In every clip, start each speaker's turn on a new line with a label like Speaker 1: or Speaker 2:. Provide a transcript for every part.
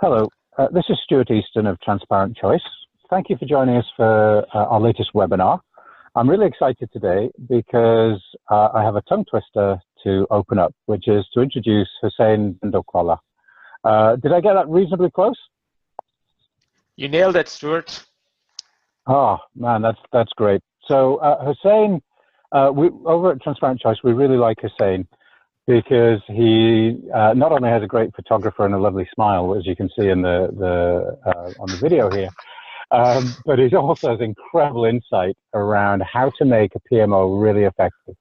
Speaker 1: Hello, this is Stuart Easton of Transparent Choice. Thank you for joining us for our latest webinar. I'm really excited today because I have a tongue twister to open up, which is to introduce Hussain Bandukwala. Did I get that reasonably close?
Speaker 2: You nailed it, Stuart.
Speaker 1: Oh, man, that's great. So Hussain, over at Transparent Choice, we really like Hussain because he not only has a great photographer and a lovely smile, as you can see in on the video here, but he also has incredible insight around how to make a PMO really effective,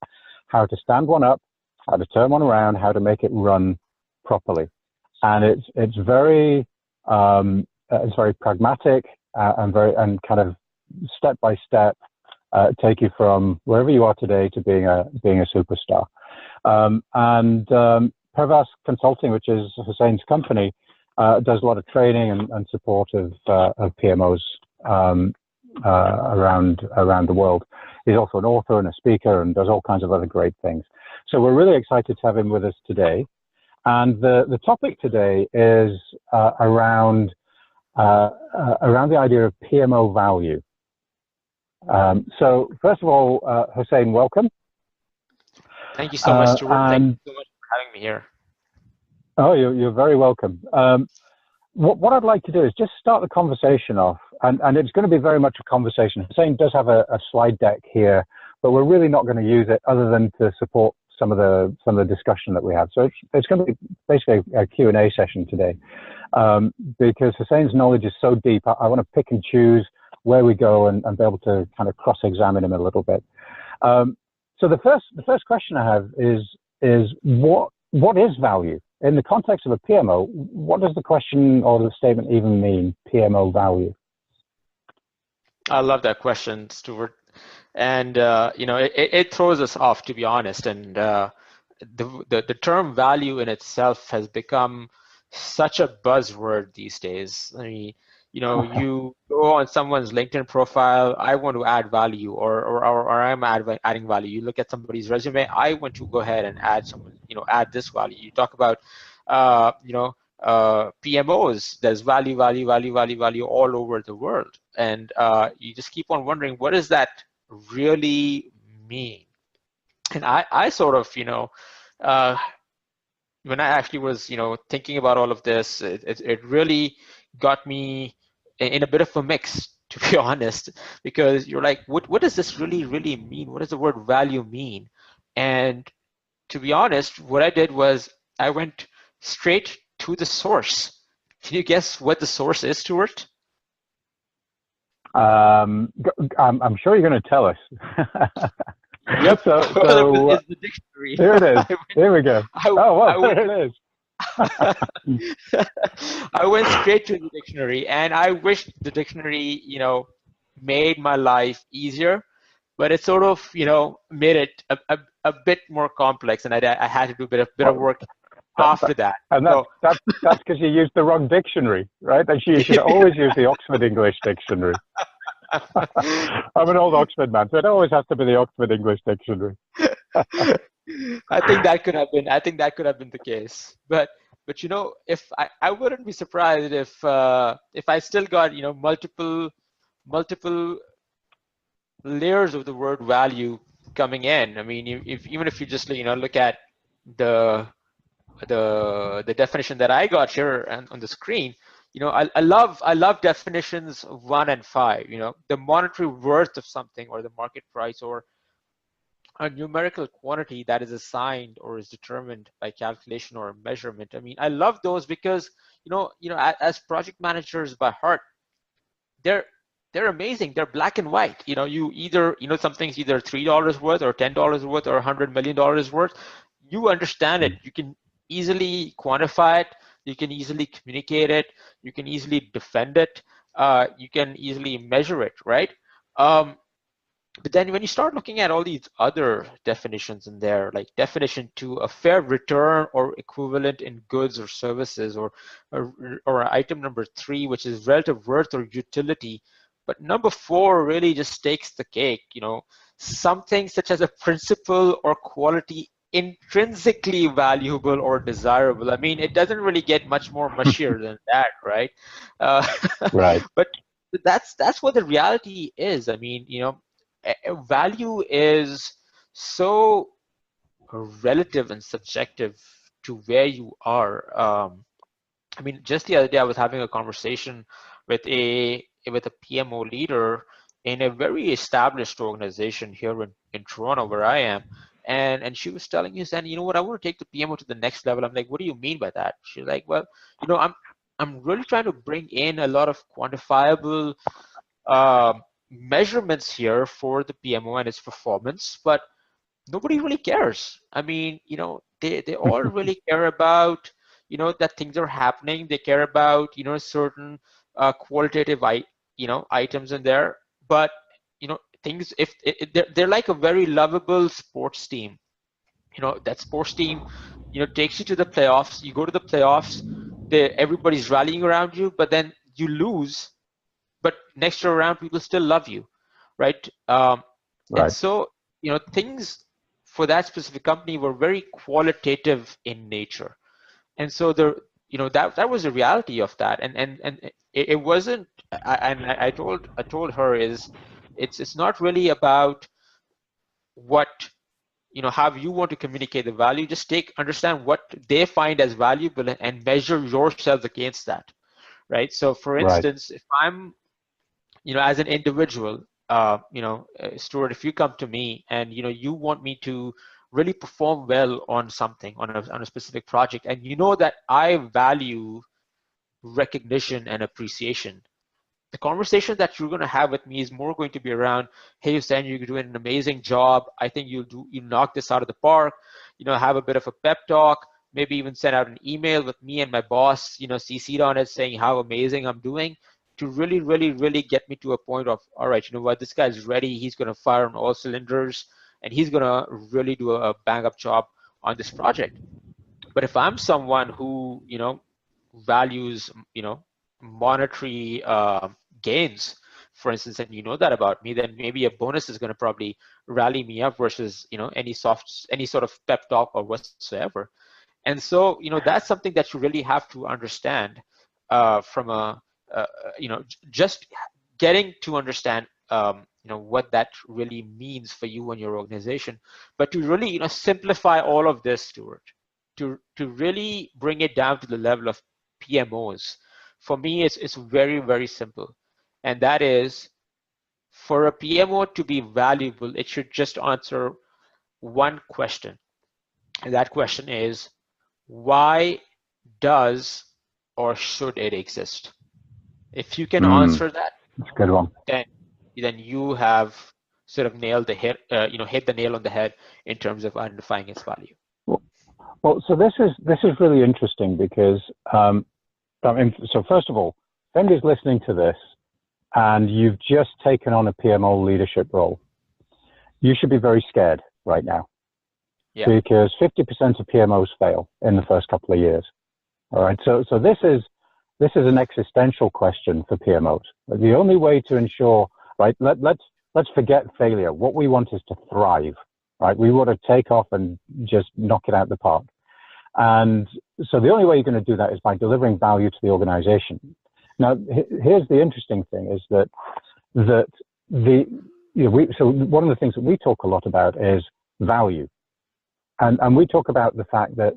Speaker 1: how to stand one up, how to turn one around, how to make it run properly, and it's very pragmatic and kind of step by step take you from wherever you are today to being a superstar. Pervas Consulting, which is Hussain's company, does a lot of training and support of PMOs around the world. He's also an author and a speaker and does all kinds of other great things. So we're really excited to have him with us today. And the topic today is around the idea of PMO value. So first of all, Hussain, welcome.
Speaker 2: Thank you so much, Stuart. Thank you so much for having me here.
Speaker 1: Oh, you're very welcome. What I'd like to do is just start the conversation off, and it's going to be very much a conversation. Hussain does have a slide deck here, but we're really not going to use it other than to support some of the discussion that we have. So it's going to be basically a Q&A session today, because Hussain's knowledge is so deep. I want to pick and choose where we go and be able to kind of cross-examine him a little bit. So the first question I have is what is value? In the context of a PMO, what does the question or the statement even mean, PMO value?
Speaker 2: I love that question, Stuart. And it throws us off, to be honest. And the term value in itself has become such a buzzword these days. I mean, you go on someone's LinkedIn profile, I want to add value, or I'm adding value. You look at somebody's resume, I want to go ahead and add add this value. You talk about, PMOs, there's value all over the world. And you just keep on wondering, what does that really mean? And I sort of, when I actually was, thinking about all of this, it really got me in a bit of a mix, to be honest, because you're like, what does this really mean? What does the word value mean? And to be honest, what I did was I went straight to the source. Can you guess what the source is, Stuart?
Speaker 1: I'm sure you're going to tell us.
Speaker 2: Yep.
Speaker 1: So
Speaker 2: it's the dictionary.
Speaker 1: Here it is. Here we go. There it is.
Speaker 2: I went straight to the dictionary, and I wish the dictionary, made my life easier, but it sort of, made it a bit more complex, and I had to do a bit of work after that.
Speaker 1: And that's because you used the wrong dictionary, right? You should always use the Oxford English Dictionary. I'm an old Oxford man, so it always has to be the Oxford English Dictionary.
Speaker 2: I think that could have been the case. But if I wouldn't be surprised if I still got multiple layers of the word value coming in. I mean, even if you just look at the definition that I got here on the screen, I love definitions 1 and 5. The monetary worth of something, or the market price, or a numerical quantity that is assigned or is determined by calculation or measurement. I mean, I love those because as project managers by heart, they're amazing. They're black and white. You either something's either $3 worth or $10 worth or $100 million worth. You understand it. You can easily quantify it. You can easily communicate it. You can easily defend it. You can easily measure it, right? But then when you start looking at all these other definitions in there, like definition 2, a fair return or equivalent in goods or services, or item number 3, which is relative worth or utility. But number 4 really just takes the cake, something such as a principle or quality intrinsically valuable or desirable. I mean, it doesn't really get much more mushier than that, right? Uh,
Speaker 1: Right.
Speaker 2: but that's what the reality is. I mean, value is so relative and subjective to where you are. I mean, just the other day I was having a conversation with a PMO leader in a very established organization here in Toronto, where I am, and she was telling me, saying, you know what, I want to take the PMO to the next level. I'm like, what do you mean by that? She's like, well, I'm really trying to bring in a lot of quantifiable measurements here for the PMO and its performance, but nobody really cares. I mean, they all really care about, that things are happening. They care about, certain qualitative items in there. But, things, if they're like a very lovable sports team. That sports team, takes you to the playoffs. You go to the playoffs, everybody's rallying around you, but then you lose. But next year around, people still love you, right? And
Speaker 1: Right.
Speaker 2: so, things for that specific company were very qualitative in nature. And so that was the reality of that. And it wasn't. I told her is it's not really about what how you want to communicate the value. Just understand what they find as valuable and measure yourselves against that, right? So, for
Speaker 1: Right.
Speaker 2: instance, if I'm as an individual, Stuart, if you come to me and you want me to really perform well on something, on a specific project, and you know that I value recognition and appreciation, the conversation that you're going to have with me is more going to be around, hey, Hussain, you're doing an amazing job. I think you knock this out of the park. Have a bit of a pep talk. Maybe even send out an email with me and my boss, CC'd on it, saying how amazing I'm doing, to really, really, really get me to a point of, all right, you know what, this guy's ready. He's going to fire on all cylinders, and he's going to really do a bang-up job on this project. But if I'm someone who, values, monetary gains, for instance, and you know that about me, then maybe a bonus is going to probably rally me up versus, any sort of pep talk or whatsoever. And so, that's something that you really have to understand from just getting to understand, what that really means for you and your organization. But to really, simplify all of this, Stuart, to really bring it down to the level of PMOs, for me, it's very, very simple. And that is, for a PMO to be valuable, it should just answer one question. And that question is, why does or should it exist? If you can answer that,
Speaker 1: That's a good one.
Speaker 2: then you have sort of hit the nail on the head in terms of identifying its value.
Speaker 1: Well, so this is really interesting because so first of all, if anybody's listening to this and you've just taken on a PMO leadership role, you should be very scared right now. Yeah. Because 50% of PMOs fail in the first couple of years. All right. So this is an existential question for PMOs. The only way to ensure, right? Let's forget failure. What we want is to thrive. Right. We want to take off and just knock it out of the park. And so the only way you're going to do that is by delivering value to the organization. Now, here's the interesting thing is that so one of the things that we talk a lot about is value. And we talk about the fact that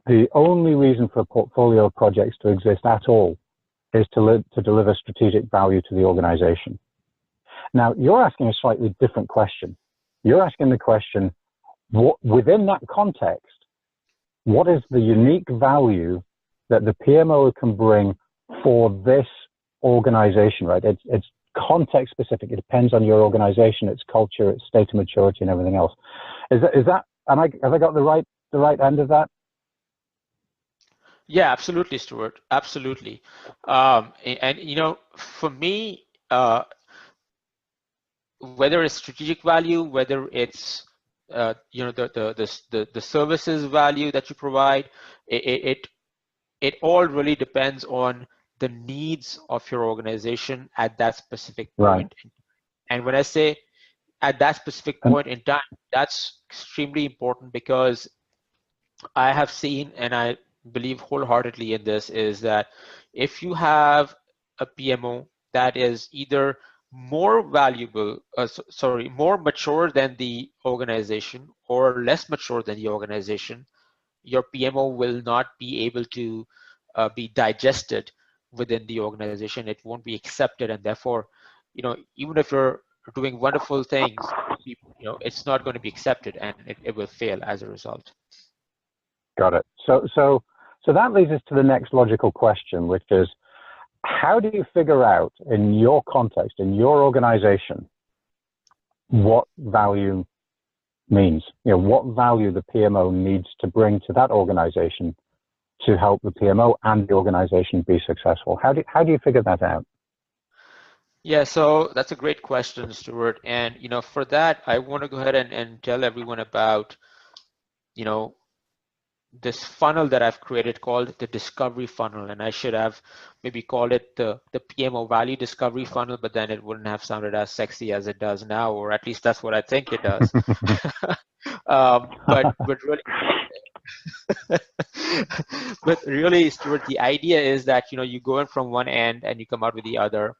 Speaker 1: the only reason for a portfolio of projects to exist at all is to deliver strategic value to the organization. Now, you're asking a slightly different question. You're asking the question, within that context, what is the unique value that the PMO can bring for this organization, right? It's context specific. It depends on your organization, its culture, its state of maturity, and everything else. Have I got the right end of that?
Speaker 2: Yeah, absolutely, Stuart. Absolutely. And for me, whether it's strategic value, whether it's the services value that you provide, it all really depends on the needs of your organization at that specific point. Right. And when I say at that specific point in time, that's extremely important, because I have seen, and I believe wholeheartedly in this, is that if you have a PMO that is either more valuable, sorry, more mature than the organization or less mature than the organization, your PMO will not be able to be digested within the organization. It won't be accepted, and therefore, even if you're doing wonderful things, it's not going to be accepted, and it will fail as a result.
Speaker 1: Got it. So that leads us to the next logical question, which is, how do you figure out in your context, in your organization, what value means? What value the PMO needs to bring to that organization to help the PMO and the organization be successful? How do you figure that out?
Speaker 2: Yeah, so that's a great question, Stuart. And for that, I want to go ahead and tell everyone about this funnel that I've created called the discovery funnel. And I should have maybe called it the PMO value discovery funnel, but then it wouldn't have sounded as sexy as it does now, or at least that's what I think it does. But really, but really, Stuart, the idea is that you go in from one end and you come out with the other,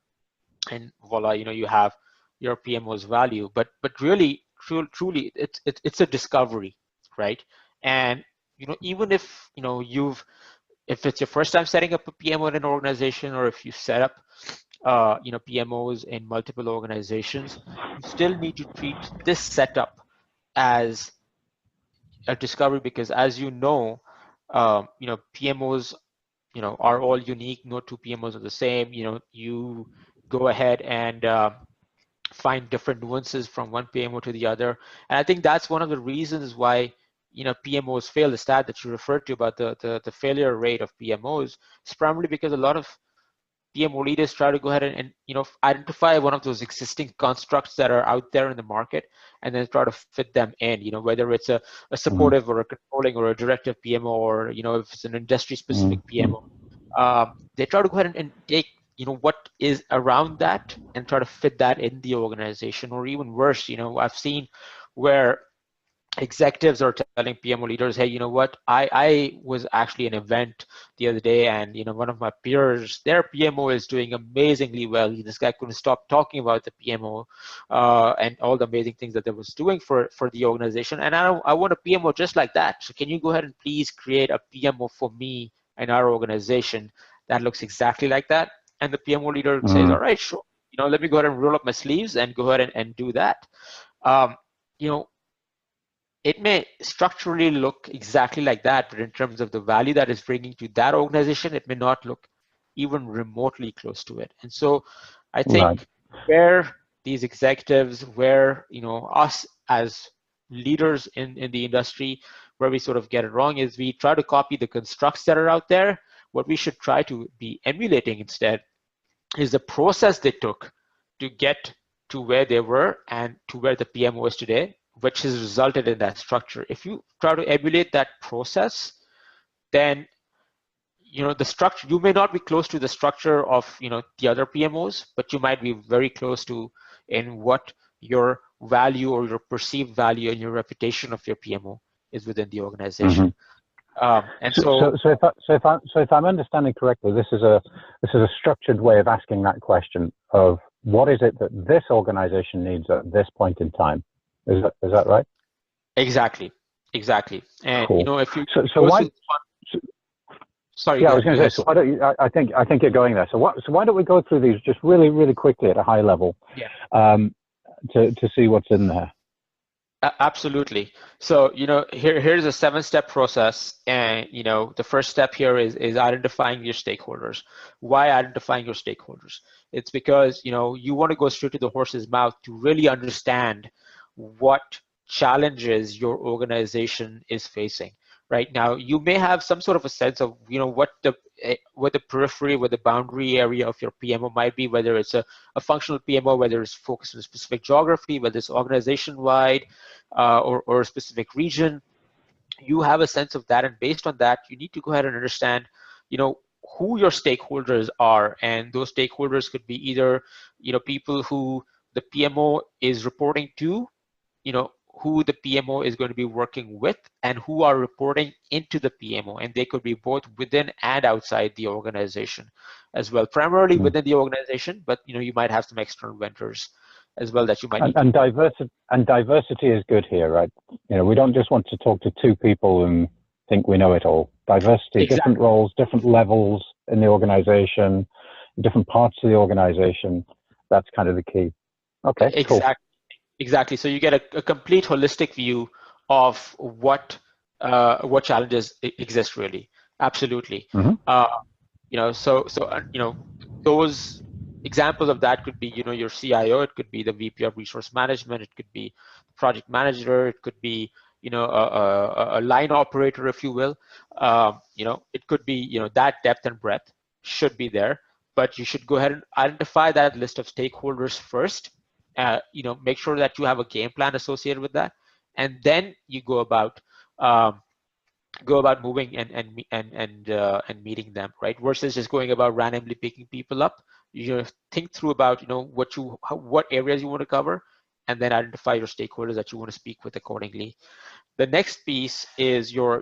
Speaker 2: and voila, you have your PMO's value. But really, truly, it's a discovery, right? And even if if it's your first time setting up a PMO in an organization, or if you set up PMOs in multiple organizations, you still need to treat this setup as a discovery, because as PMOs are all unique. No two PMOs are the same. You go ahead and find different nuances from one PMO to the other. And I think that's one of the reasons why PMOs fail. The stat that you referred to about the failure rate of PMOs is primarily because a lot of PMO leaders try to go ahead and identify one of those existing constructs that are out there in the market, and then try to fit them in. Whether it's a supportive or a controlling or a directive PMO, or if it's an industry specific PMO, they try to go ahead and take what is around that and try to fit that in the organization. Or even worse, I've seen where executives are telling PMO leaders, hey, you know what, I was actually an event the other day, and one of my peers, their PMO is doing amazingly well. This guy couldn't stop talking about the PMO and all the amazing things that they was doing for the organization, and I want a PMO just like that. So can you go ahead and please create a PMO for me and our organization that looks exactly like that? And the PMO leader says, all right, sure, let me go ahead and roll up my sleeves and go ahead and do that. It may structurally look exactly like that, but in terms of the value that is bringing to that organization, it may not look even remotely close to it. And so I think where these executives, where us as leaders in the industry, where we sort of get it wrong is we try to copy the constructs that are out there. What we should try to be emulating instead is the process they took to get to where they were and to where the PMO is today, which has resulted in that structure. If you try to emulate that process, then the structure, you may not be close to the structure of the other PMOs, but you might be very close to in what your value or your perceived value and your reputation of your PMO is within the organization. And
Speaker 1: so if I'm understanding correctly, this is a structured way of asking that question of what is it that this organization needs at this point in time. Is that right?
Speaker 2: Exactly. And
Speaker 1: cool.
Speaker 2: if you
Speaker 1: sorry, yeah, I was going to say. So why don't you? I think you're going there. So why don't we go through these just really quickly at a high level, to see what's in there.
Speaker 2: Absolutely. So here's a 7-step process, and the first step here is identifying your stakeholders. Why identifying your stakeholders? It's because you want to go straight to the horse's mouth to really understand what challenges your organization is facing. Right now, you may have some sort of a sense of what the periphery, what the boundary area of your PMO might be, whether it's a functional PMO, whether it's focused on a specific geography, whether it's organization-wide or a specific region. You have a sense of that, and based on that, you need to go ahead and understand who your stakeholders are, and those stakeholders could be either people who the PMO is reporting to, who the PMO is going to be working with and who are reporting into the PMO, and they could be both within and outside the organization as well. Primarily within the organization, but you might have some external vendors as well that you might need.
Speaker 1: And diversity is good here, right? We don't just want to talk to two people and think we know it all. Diversity,
Speaker 2: Exactly.
Speaker 1: different roles, different levels in the organization, different parts of the organization. That's kind of the key. Okay,
Speaker 2: exactly.
Speaker 1: cool.
Speaker 2: Exactly. So you get a complete holistic view of what challenges exist really. Absolutely. Those examples of that could be your CIO, it could be the VP of resource management, it could be the project manager, it could be a line operator, if you will. It could be that depth and breadth should be there, but you should go ahead and identify that list of stakeholders first. Make sure that you have a game plan associated with that, and then you go about moving and meeting them, right? Versus just going about randomly picking people up. Think through about what areas you want to cover, and then identify your stakeholders that you want to speak with accordingly. The next piece is you're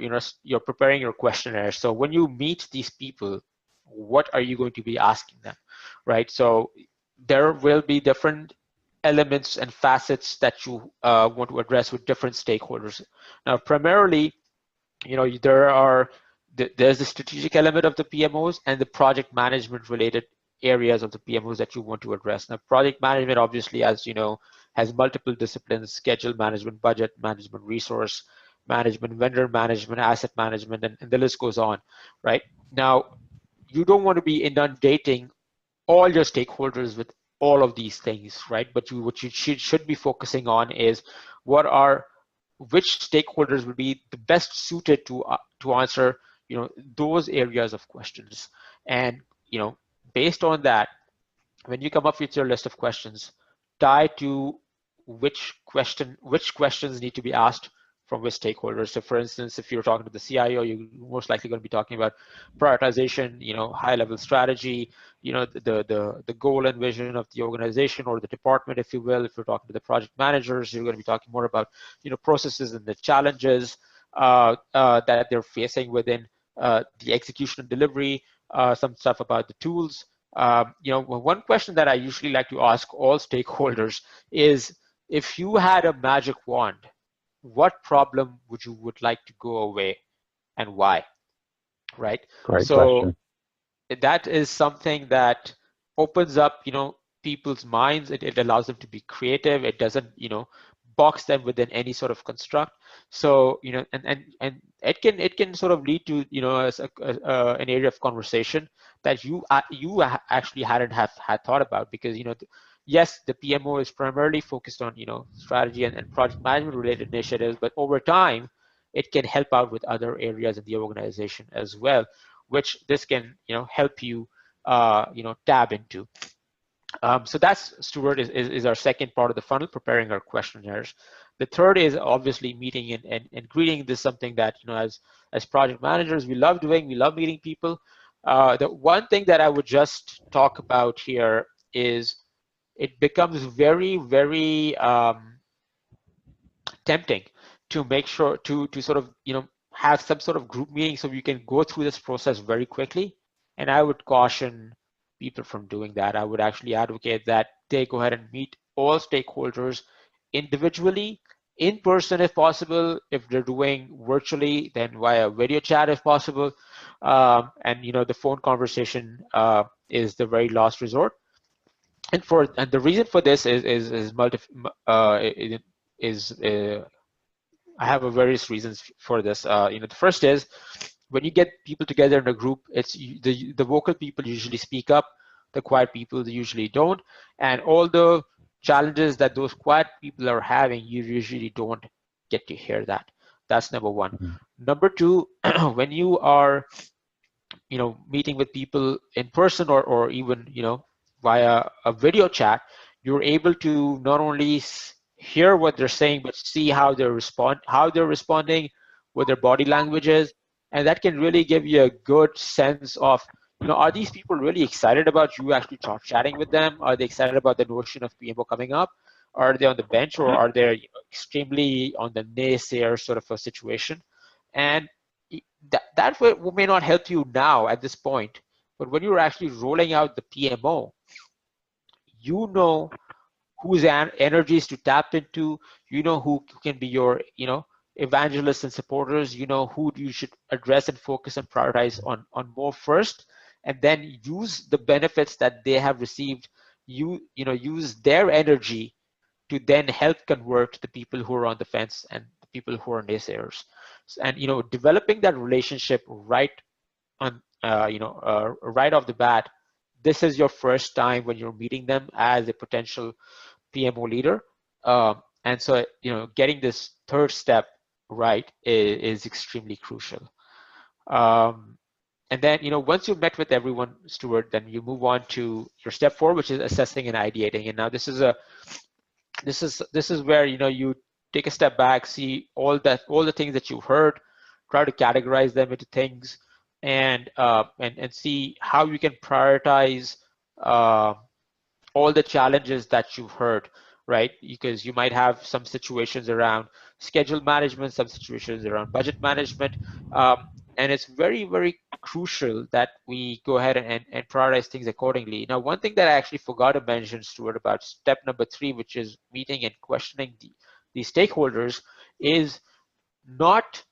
Speaker 2: preparing your questionnaire. So when you meet these people, what are you going to be asking them, right? So there will be different elements and facets that you want to address with different stakeholders. Now, primarily, there's the strategic element of the PMOs and the project management related areas of the PMOs that you want to address. Now, project management, obviously, as you know, has multiple disciplines: schedule management, budget management, resource management, vendor management, asset management, and the list goes on, right? Now, you don't want to be inundating all your stakeholders with all of these things, right? But what you should be focusing on is which stakeholders will be the best suited to answer those areas of questions. And based on that, when you come up with your list of questions, tie to which questions need to be asked from which stakeholders. So for instance, if you're talking to the CIO, you're most likely going to be talking about prioritization, high level strategy, the goal and vision of the organization or the department, if you will. If you're talking to the project managers, you're going to be talking more about processes and the challenges that they're facing within the execution and delivery, some stuff about the tools. One question that I usually like to ask all stakeholders is, if you had a magic wand, what problem would like to go away and why, right?
Speaker 1: Great question.
Speaker 2: That is something that opens up, people's minds. It allows them to be creative. It doesn't, box them within any sort of construct. So, and it can sort of lead to, an area of conversation that you actually hadn't had thought about, because, yes, the PMO is primarily focused on, strategy and project management related initiatives, but over time, it can help out with other areas of the organization as well, which this can, help you, tab into. So that's, Stuart, is our second part of the funnel, preparing our questionnaires. The third is obviously meeting and greeting. This is something that, as project managers, we love doing. We love meeting people. The one thing that I would just talk about here is it becomes very, very tempting to make sure to sort of, have some sort of group meeting so you can go through this process very quickly. And I would caution people from doing that. I would actually advocate that they go ahead and meet all stakeholders individually, in person if possible. If they're doing virtually, then via video chat if possible. And the phone conversation is the very last resort. And the reason for this I have various reasons for this. The first is, when you get people together in a group, it's the vocal people usually speak up, the quiet people usually don't, and all the challenges that those quiet people are having, you usually don't get to hear that. That's number one.
Speaker 1: Mm-hmm.
Speaker 2: Number two, when you are meeting with people in person or even via a video chat, you're able to not only hear what they're saying, but see how they're responding, what their body language is. And that can really give you a good sense of, are these people really excited about you actually chatting with them? Are they excited about the notion of PMO coming up? Are they on the bench, or are they extremely on the naysayer sort of a situation? And that may not help you now at this point, but when you're actually rolling out the PMO, you know whose energies to tap into, you know who can be your evangelists and supporters, you know who you should address and focus and prioritize on more first, and then use the benefits that they have received. Use their energy to then help convert the people who are on the fence and the people who are naysayers. And developing that relationship right on right off the bat, this is your first time when you're meeting them as a potential PMO leader. And so, getting this third step right is extremely crucial. And then, once you've met with everyone, Stuart, then you move on to your step 4, which is assessing and ideating. And now this is where, you take a step back, see all the things that you've heard, try to categorize them into things, and see how you can prioritize all the challenges that you've heard, right? Because you might have some situations around schedule management, some situations around budget management, and it's very, very crucial that we go ahead and prioritize things accordingly. Now, one thing that I actually forgot to mention, Stuart, about step number 3, which is meeting and questioning the stakeholders, is not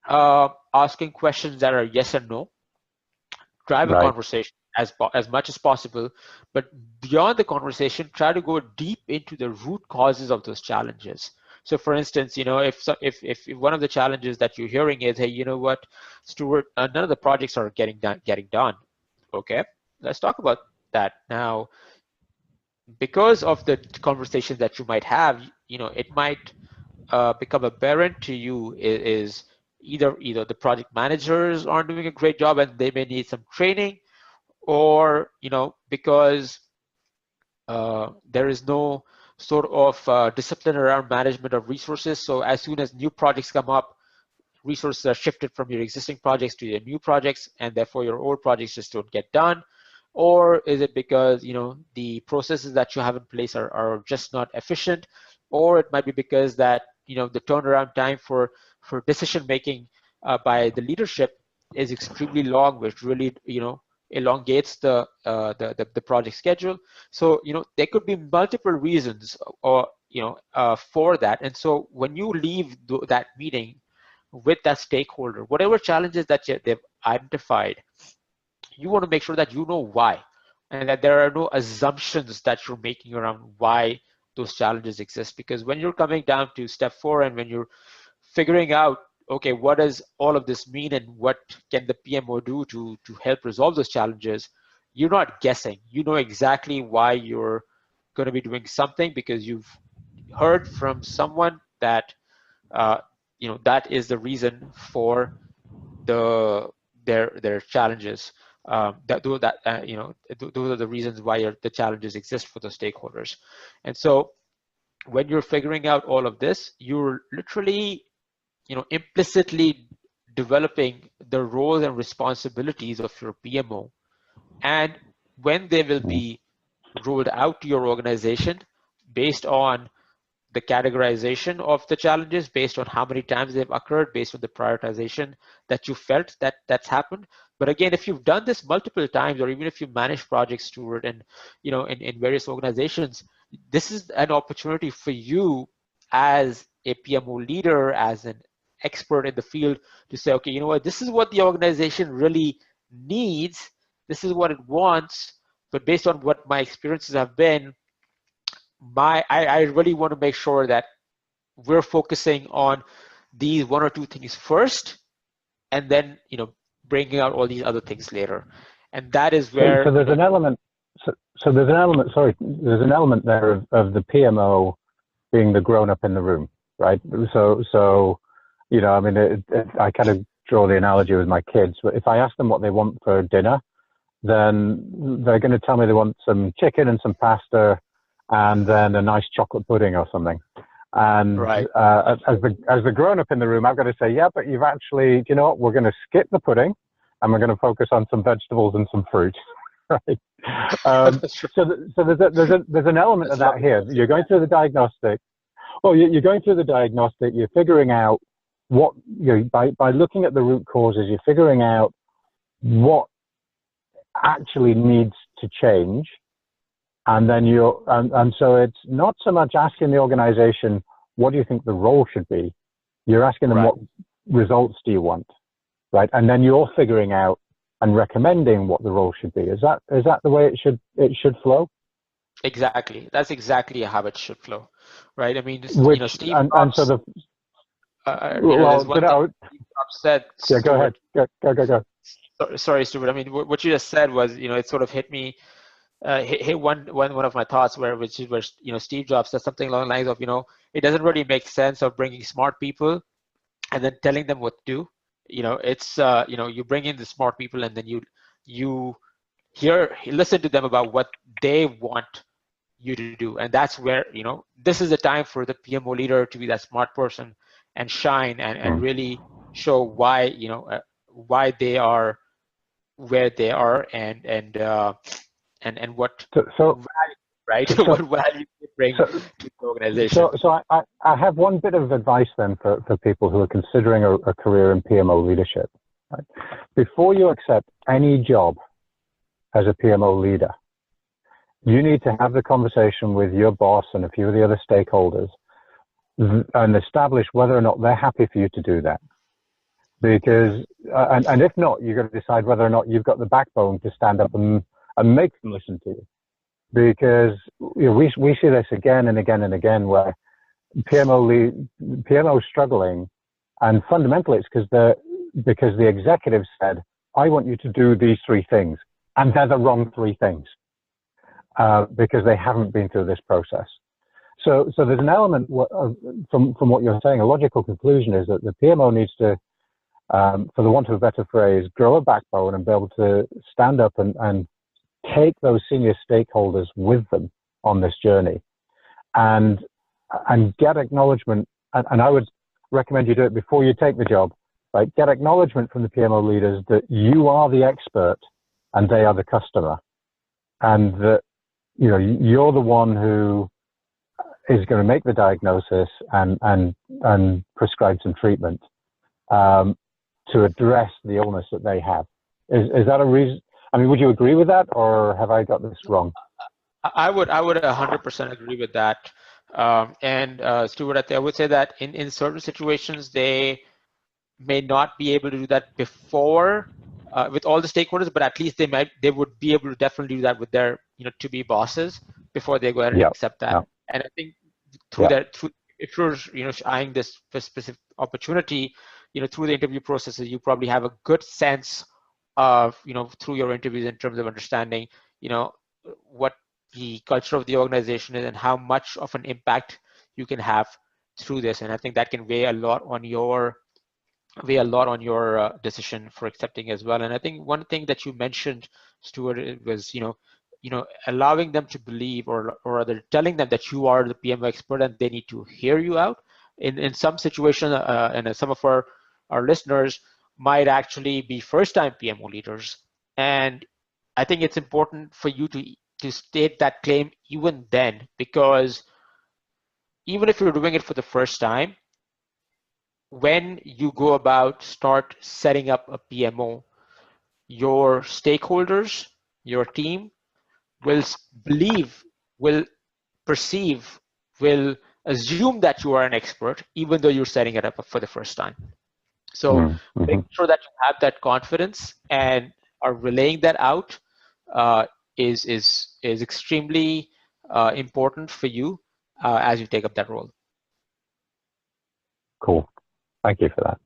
Speaker 2: asking questions that are yes and no. Drive a conversation as much as possible, but beyond the conversation, try to go deep into the root causes of those challenges. So, for instance, if one of the challenges that you're hearing is, hey, you know what, Stuart, none of the projects are getting done. Okay, let's talk about that now. Because of the conversations that you might have, it might become apparent to you is either the project managers aren't doing a great job and they may need some training, or because there is no sort of discipline around management of resources. So as soon as new projects come up, resources are shifted from your existing projects to your new projects, and therefore your old projects just don't get done. Or is it because the processes that you have in place are just not efficient? Or it might be because that the turnaround time for decision making by the leadership is extremely long, which really elongates the project schedule. So there could be multiple reasons or for that. And so when you leave that meeting with that stakeholder, whatever challenges that they've identified, you want to make sure that you know why, and that there are no assumptions that you're making around why those challenges exist. Because when you're coming down to step 4 and when you're figuring out, okay, what does all of this mean and what can the PMO do to help resolve those challenges, you're not guessing. You know exactly why you're going to be doing something, because you've heard from someone that that is the reason for their challenges. Those are the reasons why the challenges exist for the stakeholders. And so when you're figuring out all of this, you're literally implicitly developing the roles and responsibilities of your PMO. And when they will be rolled out to your organization based on the categorization of the challenges, based on how many times they've occurred, based on the prioritization that you felt that's happened. But again, if you've done this multiple times, or even if you manage projects, Stuart, and in various organizations, this is an opportunity for you as a PMO leader, as an expert in the field, to say, okay, you know what, this is what the organization really needs, this is what it wants, but based on what my experiences have been, I really want to make sure that we're focusing on these 1 or 2 things first, and then bringing out all these other things later. And that is where
Speaker 1: so there's an element. So there's an element. Sorry, there's an element there of the PMO being the grown up in the room, right? So I mean, I kind of draw the analogy with my kids. But if I ask them what they want for dinner, then they're going to tell me they want some chicken and some pasta, and then a nice chocolate pudding or something. And
Speaker 2: right.
Speaker 1: As the grown up in the room, I've got to say, yeah, but you've actually, you know what, we're going to skip the pudding and we're going to focus on some vegetables and some fruit, right? So, there's an element of that here. You're going through the diagnostic. Well, you're going through the diagnostic. You're figuring out what, by looking at the root causes, you're figuring out what actually needs to change. And then so it's not so much asking the organization, what do you think the role should be? You're asking them, what results do you want? Right. And then you're figuring out and recommending what the role should be. Is that the way it should flow?
Speaker 2: Exactly. That's exactly how it should flow. Right. I mean, Steve
Speaker 1: and
Speaker 2: Jobs,
Speaker 1: so the,
Speaker 2: there's one thing Steve Jobs said.
Speaker 1: Yeah, go ahead. Go.
Speaker 2: Sorry, Stuart. I mean, what you just said was, it sort of hit me. Hit one of my thoughts where Steve Jobs said something along the lines of, it doesn't really make sense of bringing smart people and then telling them what to do. It's you bring in the smart people and then you listen to them about what they want you to do, and that's where this is the time for the PMO leader to be that smart person and shine and really show why why they are where they are and what value, right? What value they bring to the organization.
Speaker 1: So I have one bit of advice then for people who are considering a career in PMO leadership. Right? Before you accept any job as a PMO leader, you need to have the conversation with your boss and a few of the other stakeholders and establish whether or not they're happy for you to do that. Because, and if not, you've got to decide whether or not you've got the backbone to stand up and make them listen to you. Because we see this again and again and again where PMO is struggling, and fundamentally it's because the executive said, I want you to do these three things, and they're the wrong three things because they haven't been through this process. So there's an element from what you're saying, a logical conclusion is that the PMO needs to, for the want of a better phrase, grow a backbone and be able to stand up and take those senior stakeholders with them on this journey and get acknowledgement. And I would recommend you do it before you take the job, right? Get acknowledgement from the PMO leaders that you are the expert and they are the customer, and that you're the one who is going to make the diagnosis and prescribe some treatment to address the illness that they have. Is that a reason? I mean, would you agree with that, or have I got this wrong?
Speaker 2: I would 100% agree with that. Stuart, I would say that in certain situations, they may not be able to do that before with all the stakeholders, but at least they would be able to definitely do that with their to-be bosses before they go ahead and accept that. And I think if you're eyeing this specific opportunity, through the interview processes, you probably have a good sense of through your interviews in terms of understanding what the culture of the organization is and how much of an impact you can have through this. And I think that can weigh a lot on your decision for accepting as well. And I think one thing that you mentioned, Stuart, was allowing them to believe, or rather telling them that you are the PMO expert and they need to hear you out. In some situations, and some of our listeners might actually be first-time PMO leaders, and I think it's important for you to state that claim even then, because even if you're doing it for the first time, when you go about start setting up a PMO, your stakeholders, your team will believe, will perceive, will assume that you are an expert, even though you're setting it up for the first time. So make sure that you have that confidence and are relaying that out is extremely important for you as you take up that role.
Speaker 1: Cool. Thank you for that.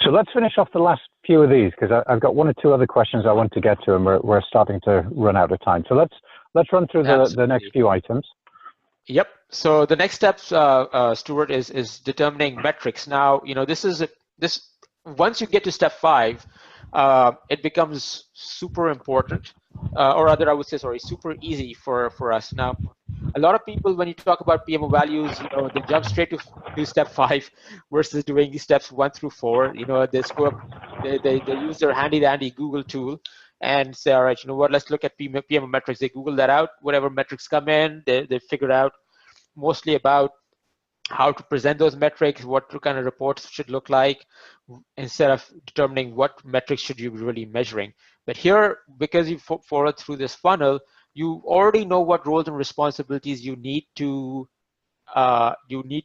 Speaker 1: So let's finish off the last few of these, because I've got one or two other questions I want to get to, and we're starting to run out of time. So let's run through the next few items.
Speaker 2: Yep. So the next steps, Stuart, is determining metrics. Now, this once you get to step 5, it becomes super important, or rather, I would say, super easy for us. Now, a lot of people, when you talk about PMO values, they jump straight to step 5 versus doing steps 1 through 4. They use their handy dandy Google tool and say, all right, you know what, let's look at PMO metrics. They Google that out, whatever metrics come in, they figure out mostly about how to present those metrics, what kind of reports should look like, instead of determining what metrics should you be really measuring. But here, because you followed through this funnel, you already know what roles and responsibilities you need to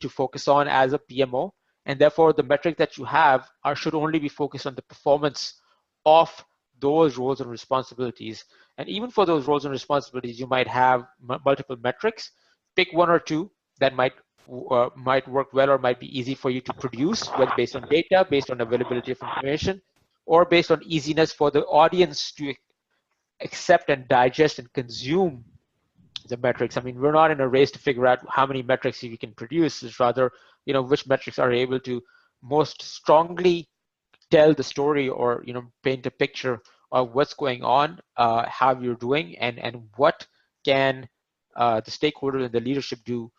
Speaker 2: focus on as a PMO, and therefore the metric that you have should only be focused on the performance of those roles and responsibilities. And even for those roles and responsibilities, you might have multiple metrics. Pick one or two that might work well or might be easy for you to produce, whether based on data, based on availability of information, or based on easiness for the audience to accept and digest and consume the metrics. I mean, we're not in a race to figure out how many metrics you can produce. It's rather, you know, which metrics are able to most strongly tell the story, or, you know, paint a picture of what's going on, how you're doing, and what can the stakeholders and the leadership do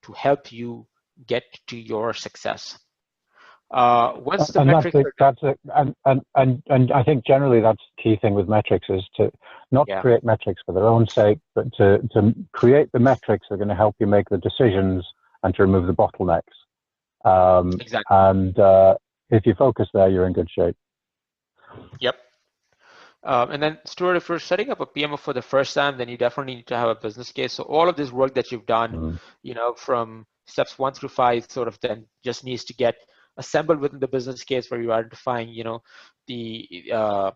Speaker 2: to help you get to your success. Once the metrics
Speaker 1: and I think generally that's the key thing with metrics, is to not create metrics for their own sake, but to create the metrics that are going to help you make the decisions and to remove the bottlenecks.
Speaker 2: Exactly.
Speaker 1: And if you focus there, you're in good shape.
Speaker 2: Yep. And then, Stuart, if you're setting up a PMO for the first time, then you definitely need to have a business case. So all of this work that you've done, you know, from steps 1 through 5, sort of then just needs to get assembled within the business case, where you're identifying, you know, the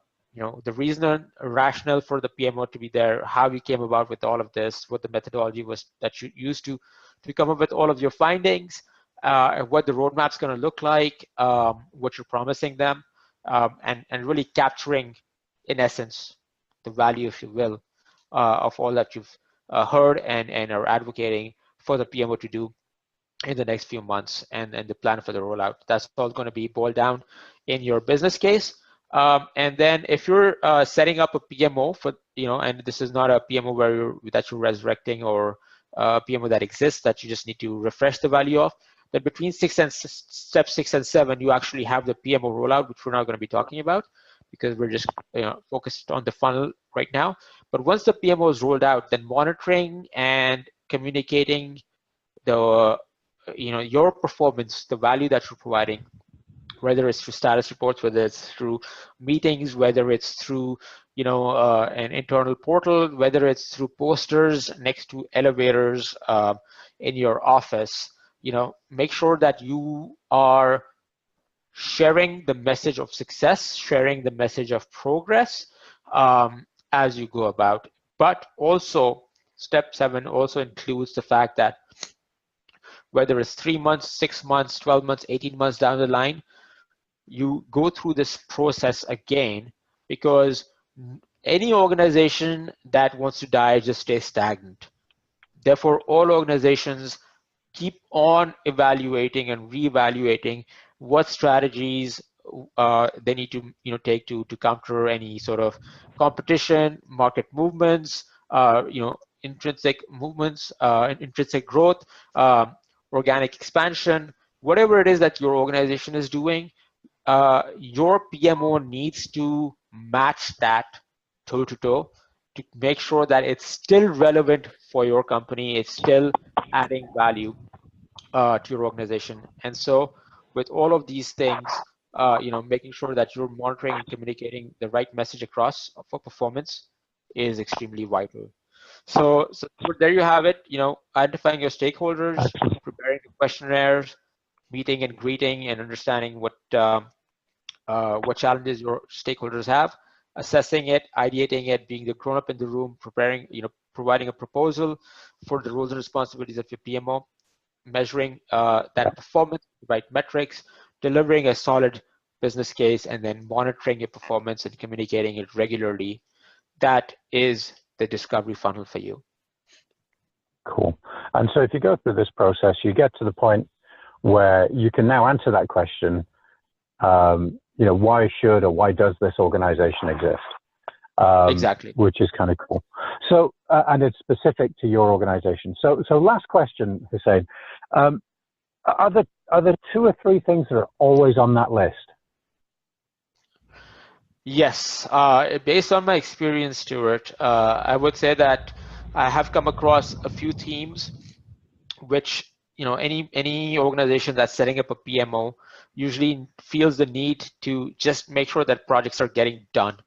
Speaker 2: reason and rationale for the PMO to be there, how you came about with all of this, what the methodology was that you used to come up with all of your findings, what the roadmap's going to look like, what you're promising them, and really capturing, in essence, the value, if you will, of all that you've heard and are advocating for the PMO to do in the next few months, and the plan for the rollout. That's all going to be boiled down in your business case. And then if you're setting up a PMO for, you know, and this is not a PMO that you're resurrecting, or a PMO that exists that you just need to refresh the value of, then between step 6 and 7, you actually have the PMO rollout, which we're not going to be talking about because we're just, you know, focused on the funnel right now. But once the PMO is rolled out, then monitoring and communicating the, you know, your performance, the value that you're providing, whether it's through status reports, whether it's through meetings, whether it's through, you know, an internal portal, whether it's through posters next to elevators in your office, you know, make sure that you are sharing the message of success, sharing the message of progress as you go about. But also, step 7 also includes the fact that whether it's 3 months, 6 months, 12 months, 18 months down the line, you go through this process again, because any organization that wants to die just stays stagnant. Therefore, all organizations keep on evaluating and reevaluating what strategies they need to, you know, take to counter any sort of competition, market movements, you know, intrinsic movements, intrinsic growth, organic expansion, whatever it is that your organization is doing. Your PMO needs to match that toe-to-toe to make sure that it's still relevant for your company, it's still adding value to your organization. And so with all of these things, you know, making sure that you're monitoring and communicating the right message across for performance is extremely vital. So there you have it, you know, identifying your stakeholders, preparing the questionnaires, meeting and greeting, and understanding what challenges your stakeholders have, assessing it, ideating it, being the grown-up in the room, preparing, you know, providing a proposal for the roles and responsibilities of your PMO, measuring that performance, the right metrics, delivering a solid business case, and then monitoring your performance and communicating it regularly. That is the discovery funnel for you.
Speaker 1: Cool. And so if you go through this process, you get to the point where you can now answer that question, you know, why should or why does this organization exist?
Speaker 2: Exactly.
Speaker 1: Which is kind of cool. So, and it's specific to your organization. So last question, Hussain. Are there 2 or 3 things that are always on that list?
Speaker 2: Yes, based on my experience, Stuart, I would say that I have come across a few teams which, any organization that's setting up a PMO usually feels the need to just make sure that projects are getting done,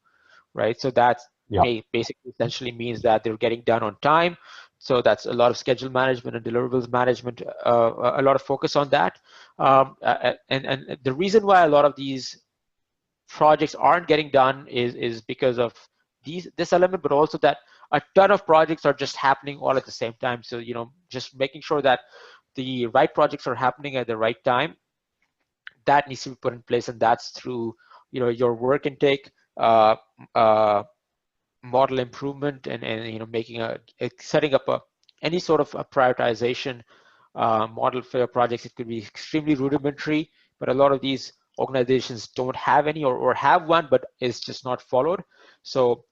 Speaker 2: right? So that
Speaker 1: Yeah,
Speaker 2: basically essentially means that they're getting done on time. So that's a lot of schedule management and deliverables management, a lot of focus on that. And the reason why a lot of these projects aren't getting done is because of this element, but also that a ton of projects are just happening all at the same time. So just making sure that the right projects are happening at the right time, that needs to be put in place, and that's through your work intake, uh, uh, model improvement, and making setting up any sort of a prioritization model for your projects. It could be extremely rudimentary, but a lot of these organizations don't have any, or have one, but it's just not followed. So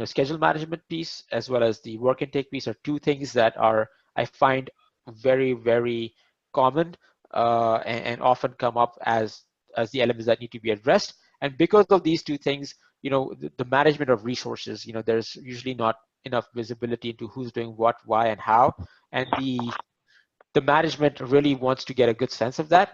Speaker 2: schedule management piece as well as the work intake piece are two things that I find very, very common, and often come up as the elements that need to be addressed. And because of these two things, the management of resources, there's usually not enough visibility into who's doing what, why, and how. And the management really wants to get a good sense of that.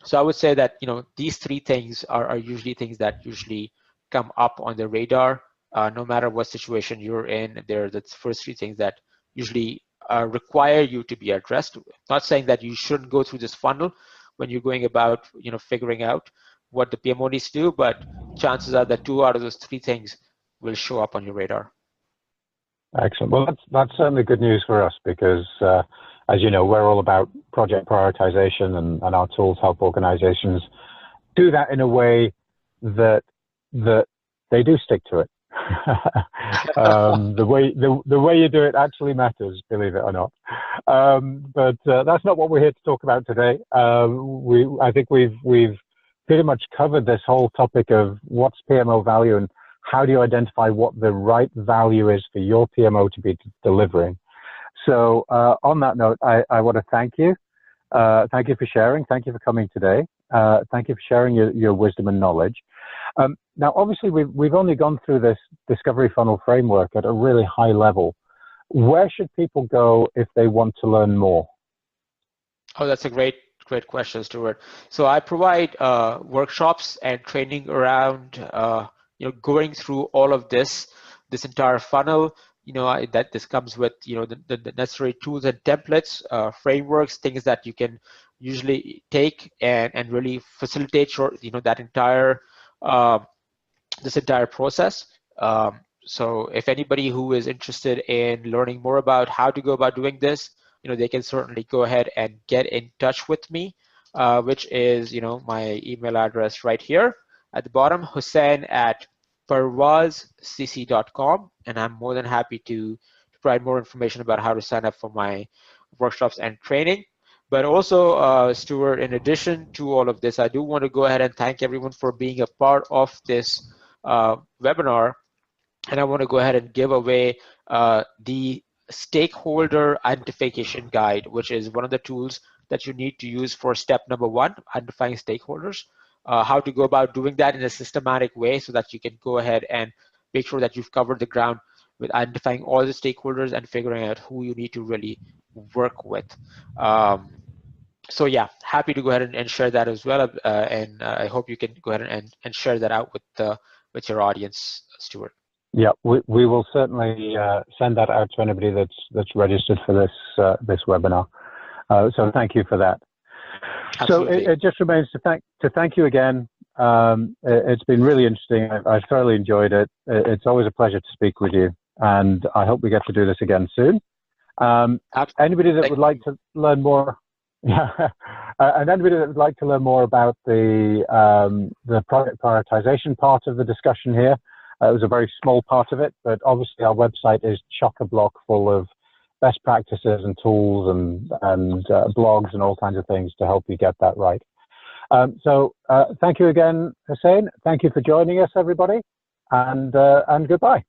Speaker 2: So I would say that these three things are usually things that usually come up on the radar, no matter what situation you're in. They're the first three things that usually require you to be addressed. Not saying that you shouldn't go through this funnel when you're going about figuring out what the PMO needs to do, but chances are that two out of those three things will show up on your radar.
Speaker 1: excellent. Well, that's certainly good news for us because, as you know, we're all about project prioritization, and our tools help organizations do that in a way that they do stick to it. The way you do it actually matters, believe it or not. But that's not what we're here to talk about today. I think we've pretty much covered this whole topic of what's PMO value and how do you identify what the right value is for your PMO to be delivering. So on that note, I want to thank you. Thank you for sharing. Thank you for coming today. Thank you for sharing your wisdom and knowledge. Now, obviously, we've only gone through this discovery funnel framework at a really high level. Where should people go if they want to learn more?
Speaker 2: Oh, that's a great question, Stuart. So I provide workshops and training around going through all of this entire funnel. That this comes with the necessary tools and templates, frameworks, things that you can usually take and really facilitate your that entire this entire process. So if anybody who is interested in learning more about how to go about doing this, they can certainly go ahead and get in touch with me, which is my email address right here at the bottom, hussain@parwazcc.com, and I'm more than happy to provide more information about how to sign up for my workshops and training. But also, Stuart, in addition to all of this, I do want to go ahead and thank everyone for being a part of this webinar. And I want to go ahead and give away the stakeholder identification guide, which is one of the tools that you need to use for step number 1, identifying stakeholders, how to go about doing that in a systematic way so that you can go ahead and make sure that you've covered the ground with identifying all the stakeholders and figuring out who you need to really work with. So yeah, happy to go ahead and share that as well, and I hope you can go ahead and share that out with your audience, Stuart.
Speaker 1: Yeah, we will certainly send that out to anybody that's registered for this webinar. So thank you for that.
Speaker 2: Absolutely.
Speaker 1: So it just remains to thank you again. It's been really interesting. I thoroughly enjoyed it. It's always a pleasure to speak with you, and I hope we get to do this again soon. Anybody that would like to learn more, and anybody that would like to learn more about the project prioritization part of the discussion here, it was a very small part of it, but obviously our website is chock-a-block full of best practices and tools and blogs and all kinds of things to help you get that right. So thank you again, Hussain. Thank you for joining us, everybody, and goodbye.